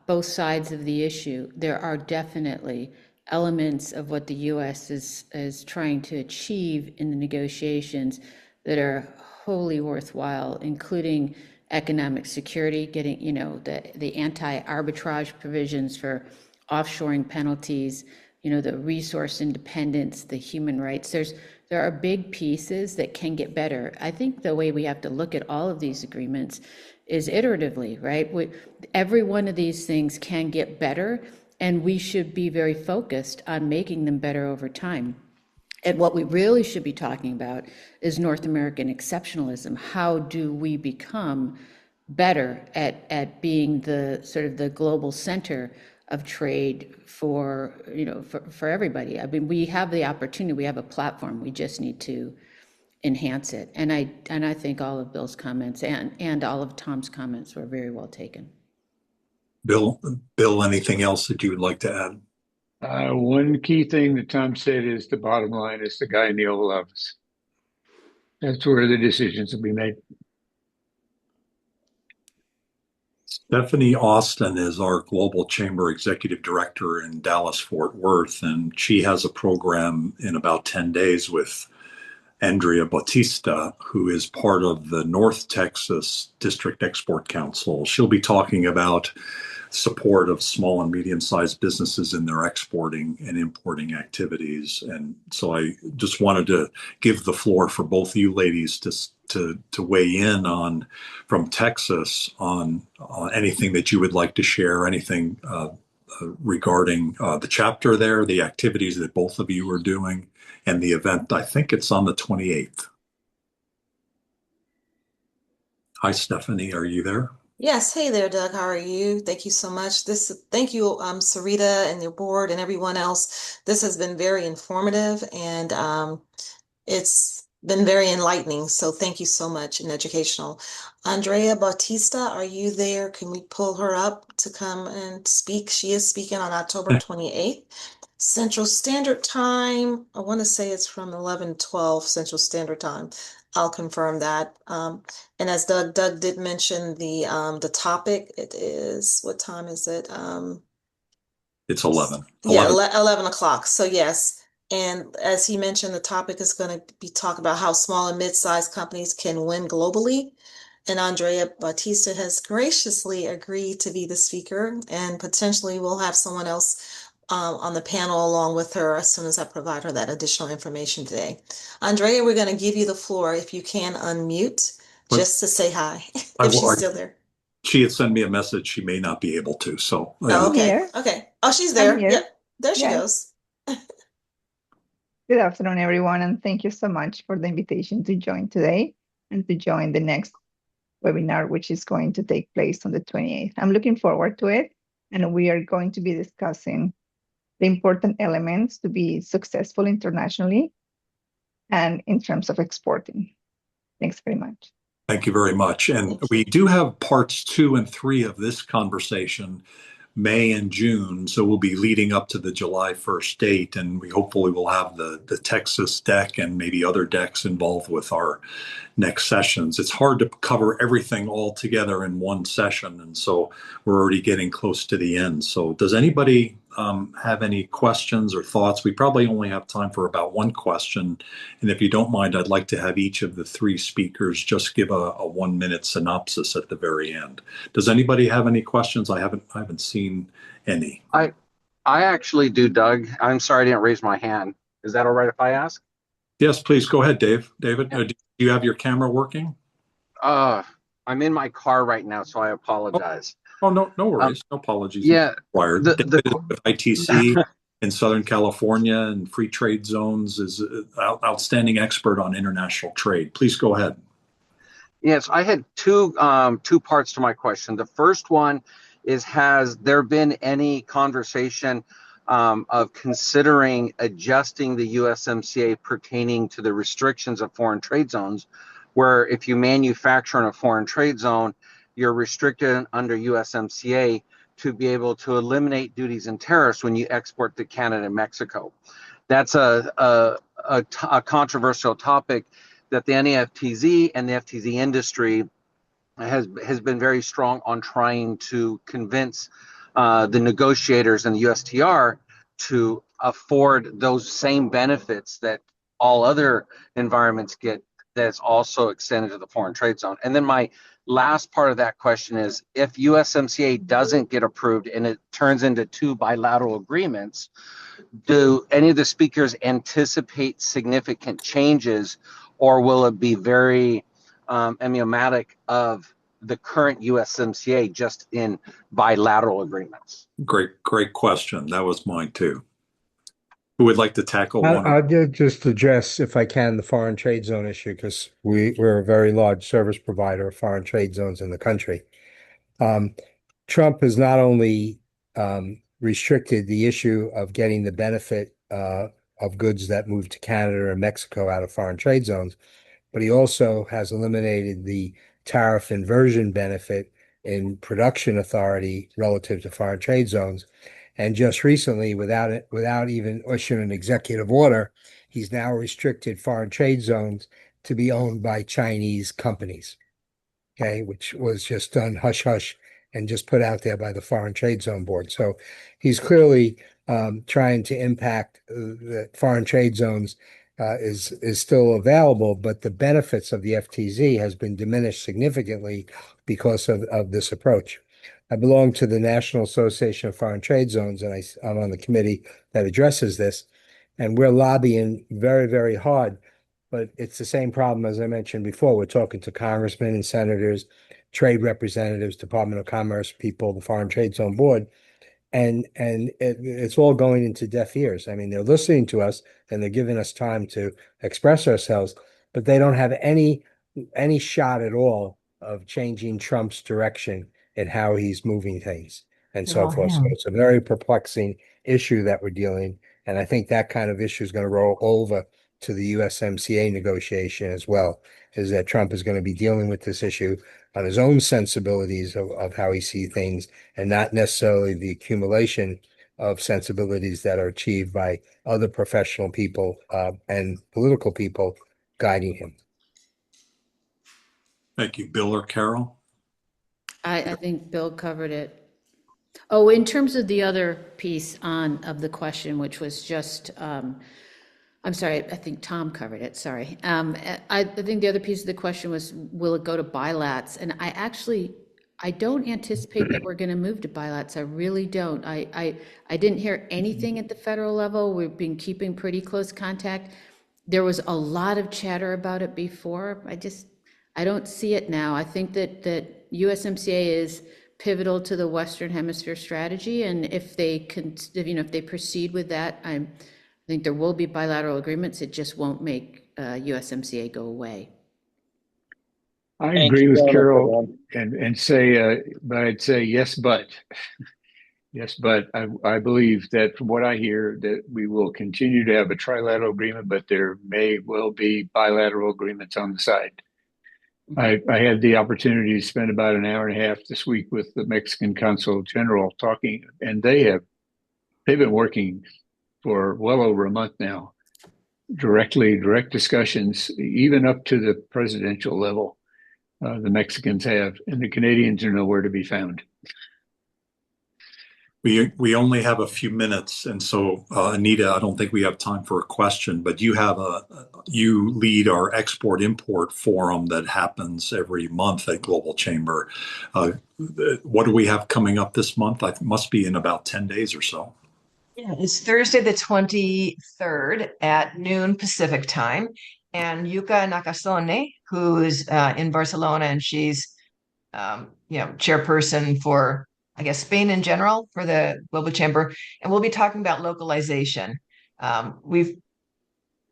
S2: both sides of the issue. There are definitely elements of what the U.S. is trying to achieve in the negotiations that are wholly worthwhile, including economic security, getting, the anti-arbitrage provisions for offshoring penalties, the resource independence, the human rights. There are big pieces that can get better. I think the way we have to look at all of these agreements is iteratively, right? Every one of these things can get better, and we should be very focused on making them better over time. And what we really should be talking about is North American exceptionalism. How do we become better at being the sort of the global center of trade for everybody? I mean, we have the opportunity, we have a platform, we just need to enhance it. And I think all of Bill's comments and all of Tom's comments were very well taken.
S1: Bill, anything else that you would like to add?
S4: One key thing that Tom said is the bottom line is the guy in the Oval Office. That's where the decisions will be made.
S1: Stephanie Austin is our Global Chamber Executive Director in Dallas, Fort Worth, and she has a program in about 10 days with Andrea Bautista, who is part of the North Texas District Export Council. She'll be talking about support of small and medium-sized businesses in their exporting and importing activities. And so I just wanted to give the floor for both you ladies to weigh in on, from Texas, on anything that you would like to share, anything regarding the chapter there, the activities that both of you are doing, and the event. I think it's on the 28th. Hi, Stephanie. Are you there?
S7: Yes, hey there, Doug. How are you? Thank you so much. Thank you, Sarita and your board and everyone else. This has been very informative, and it's been very enlightening. So thank you so much and educational. Andrea Bautista, are you there? Can we pull her up to come and speak? She is speaking on October 28th. Central Standard Time. I want to say it's from 11:12 Central Standard Time. I'll confirm that. And as Doug did mention the topic, it is, what time is it?
S1: It's 11.
S7: Yeah, 11 o'clock. So yes. And as he mentioned, the topic is going to be talk about how small and mid-sized companies can win globally. And Andrea Bautista has graciously agreed to be the speaker, and potentially we'll have someone else on the panel along with her as soon as I provide her that additional information today. Andrea, we're going to give you the floor if you can unmute just to say hi, if she's still there.
S1: She had sent me a message. She may not be able to. So,
S7: oh, okay.
S8: Here.
S7: Okay. Oh, she's there.
S8: I'm here.
S7: Yep. There she
S8: Yes.
S7: goes.
S8: Good afternoon, everyone, and thank you so much for the invitation to join today and to join the next webinar, which is going to take place on the 28th. I'm looking forward to it, and we are going to be discussing the important elements to be successful internationally and in terms of exporting. Thanks very much.
S1: Thank you very much. And we do have parts 2 and 3 of this conversation May and June. So we'll be leading up to the July 1st date, and we hopefully will have the Texas deck and maybe other decks involved with our next sessions. It's hard to cover everything all together in one session, and so we're already getting close to the end. So does anybody have any questions or thoughts? We probably only have time for about one question, and if you don't mind, I'd like to have each of the three speakers just give a 1 minute synopsis at the very end. Does anybody have any questions? I haven't seen any.
S9: I actually do, Doug. I'm sorry I didn't raise my hand. Is that all right if I ask?
S1: Yes, please go ahead, Dave. David, do you have your camera working?
S9: I'm in my car right now, so I apologize.
S1: Oh, no worries. No apologies
S9: Yeah,
S1: required. David is with ITC in Southern California and free trade zones, is an outstanding expert on international trade. Please go ahead.
S9: Yes, I had two parts to my question. The first one is, has there been any conversation of considering adjusting the USMCA pertaining to the restrictions of foreign trade zones, where if you manufacture in a foreign trade zone, you're restricted under USMCA to be able to eliminate duties and tariffs when you export to Canada and Mexico? That's a controversial topic that the NAFTZ and the FTZ industry has been very strong on trying to convince the negotiators and the USTR to afford those same benefits that all other environments get, that's also extended to the foreign trade zone. And then my last part of that question is, if USMCA doesn't get approved and it turns into two bilateral agreements, do any of the speakers anticipate significant changes, or will it be very emblematic of the current USMCA just in bilateral agreents?
S1: Great question. That was mine too. Who would like to tackle one?
S6: I'll just address, if I can, the foreign trade zone issue, because we're a very large service provider of foreign trade zones in the country. Trump has not only restricted the issue of getting the benefit of goods that move to Canada or Mexico out of foreign trade zones, but he also has eliminated the tariff inversion benefit in production authority relative to foreign trade zones. And just recently, without even issuing an executive order, he's now restricted foreign trade zones to be owned by Chinese companies. Okay, which was just done hush hush and just put out there by the Foreign Trade Zone Board. So he's clearly trying to impact the foreign trade zones is still available, but the benefits of the FTZ has been diminished significantly because of this approach. I belong to the National Association of Foreign Trade Zones, and I'm on the committee that addresses this, and we're lobbying very, very hard. But it's the same problem as I mentioned before. We're talking to congressmen and senators, trade representatives, Department of Commerce people, the Foreign Trade Zone Board, and it's all going into deaf ears. I mean, they're listening to us and they're giving us time to express ourselves, but they don't have any shot at all of changing Trump's direction and how he's moving things and so forth. So it's a very perplexing issue that we're dealing, and I think that kind of issue is going to roll over to the USMCA negotiation as well, is that Trump is going to be dealing with this issue on his own sensibilities of how he sees things, and not necessarily the accumulation of sensibilities that are achieved by other professional people and political people guiding him.
S1: Thank you. Bill or Carol?
S2: I think Bill covered it. Oh, in terms of the other piece of the question, which was just, I'm sorry, I think Tom covered it, sorry. I think the other piece of the question was, will it go to bilats? And I don't anticipate that we're going to move to bilats. I really don't. I didn't hear anything at the federal level. We've been keeping pretty close contact. There was a lot of chatter about it before. I don't see it now. I think that USMCA is pivotal to the Western Hemisphere strategy, and if they proceed with that, I think there will be bilateral agreements. It just won't make USMCA go away.
S4: I agree with Carol and say, but I'd say yes, but yes, but I believe that from what I hear, that we will continue to have a trilateral agreement, but there may well be bilateral agreements on the side. I had the opportunity to spend about an hour and a half this week with the Mexican Consul General talking, and they've been working for well over a month now, direct discussions, even up to the presidential level. The Mexicans have, and the Canadians are nowhere to be found.
S1: We only have a few minutes, and so Anita, I don't think we have time for a question. But you lead our export import forum that happens every month at Global Chamber. What do we have coming up this month? It must be in about 10 days or so.
S10: Yeah, it's Thursday the 23rd at noon Pacific time. And Yuka Nakasone, who's in Barcelona, and she's chairperson for, I guess, Spain in general for the Global Chamber. And we'll be talking about localization. We've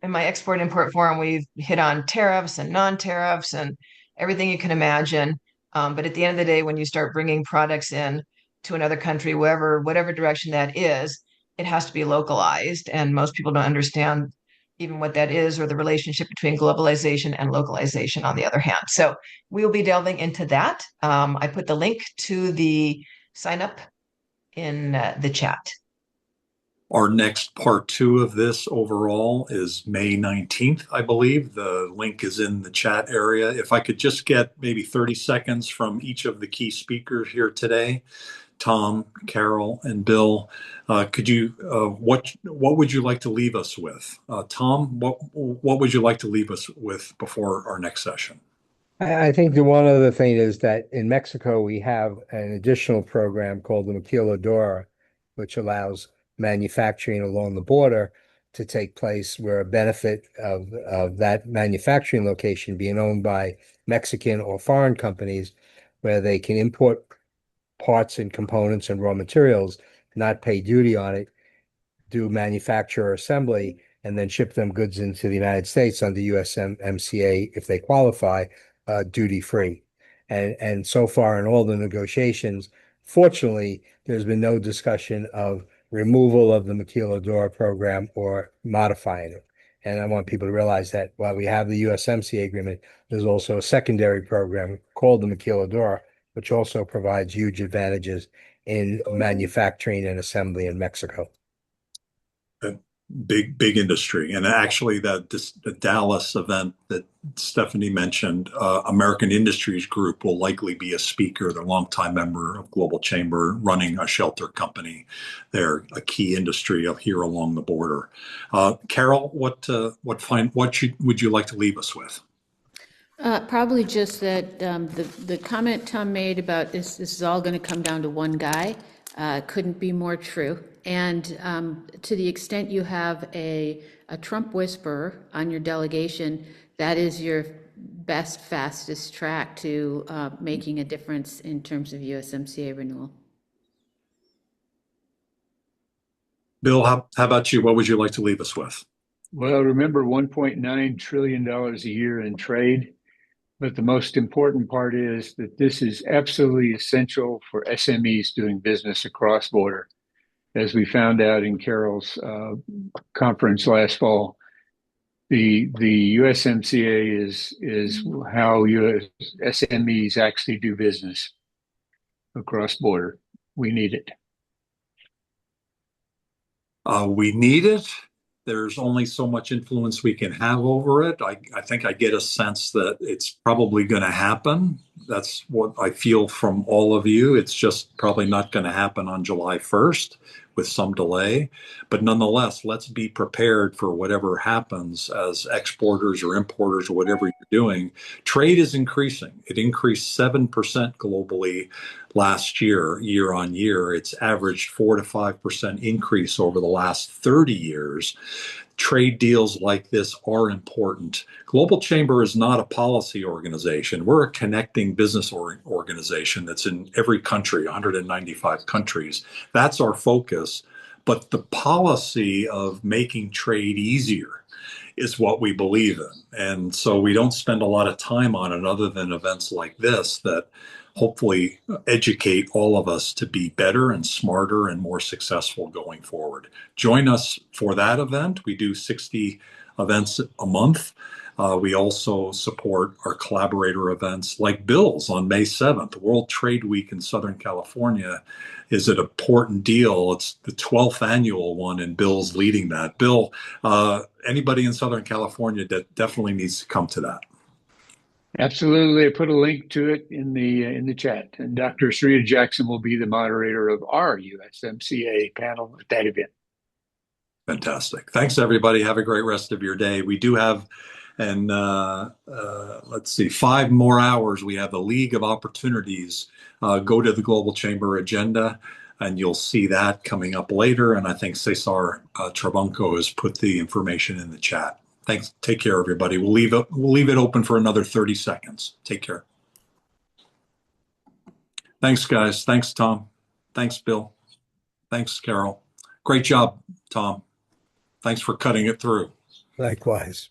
S10: in my export import forum, we've hit on tariffs and non-tariffs and everything you can imagine. But at the end of the day, when you start bringing products in to another country, whatever direction that is, it has to be localized. And most people don't understand even what that is or the relationship between globalization and localization on the other hand. So we'll be delving into that. I put the link to the sign up in the chat.
S1: Our next part 2 of this overall is May 19th, I believe. The link is in the chat area. If I could just get maybe 30 seconds from each of the key speakers here today, Tom, Carol, and Bill, what would you like to leave us with? Tom, what would you like to leave us with before our next session?
S6: I think the one other thing is that in Mexico, we have an additional program called the Maquiladora, which allows manufacturing along the border to take place where a benefit of that manufacturing location being owned by Mexican or foreign companies, where they can import parts and components and raw materials, not pay duty on it, do manufacture or assembly, and then ship them goods into the United States under USMCA if they qualify, duty free. And so far in all the negotiations, fortunately, there's been no discussion of removal of the Maquiladora program or modifying it. And I want people to realize that while we have the USMCA agreement, there's also a secondary program called the Maquiladora, which also provides huge advantages in manufacturing and assembly in Mexico.
S1: Big industry. And actually the Dallas event that Stephanie mentioned, American Industries Group will likely be a speaker. They're a longtime member of Global Chamber, running a shelter company. They're a key industry up here along the border. Carol, what would you like to leave us with?
S2: Probably just that the comment Tom made about this is all going to come down to one guy couldn't be more true. And to the extent you have a Trump whisperer on your delegation, that is your best, fastest track to making a difference in terms of USMCA renewal.
S1: Bill, how about you? What would you like to leave us with?
S4: Well, remember $1.9 trillion a year in trade. But the most important part is that this is absolutely essential for SMEs doing business across border. As we found out in Carol's conference last fall, the USMCA is how US SMEs actually do business across border. We need it.
S1: We need it. There's only so much influence we can have over it. I think I get a sense that it's probably going to happen. That's what I feel from all of you. It's just probably not going to happen on July 1st with some delay. But nonetheless, let's be prepared for whatever happens as exporters or importers or whatever you're doing. Trade is increasing. It increased 7% globally last year on year. It's averaged 4 to 5% increase over the last 30 years. Trade deals like this are important. Global Chamber is not a policy organization. We're a connecting business organization that's in every country, 195 countries. That's our focus. But the policy of making trade easier is what we believe in. And so we don't spend a lot of time on it other than events like this that hopefully educate all of us to be better and smarter and more successful going forward. Join us for that event. We do 60 events a month. We also support our collaborator events like Bill's on May 7th. World Trade Week in Southern California is an important deal. It's the 12th annual one, and Bill's leading that. Bill, anybody in Southern California that definitely needs to come to that.
S4: Absolutely. I put a link to it in the chat. And Dr. Sarita Jackson will be the moderator of our USMCA panel at that event.
S1: Fantastic. Thanks, everybody. Have a great rest of your day. We do have, and let's see, 5 more hours. We have the League of Opportunities. Go to the Global Chamber agenda, and you'll see that coming up later. And I think Cesar Trabanco has put the information in the chat. Thanks. Take care, everybody. We'll leave it open for another 30 seconds. Take care. Thanks, guys. Thanks, Tom. Thanks, Bill. Thanks, Carol. Great job, Tom. Thanks for cutting it through.
S6: Likewise.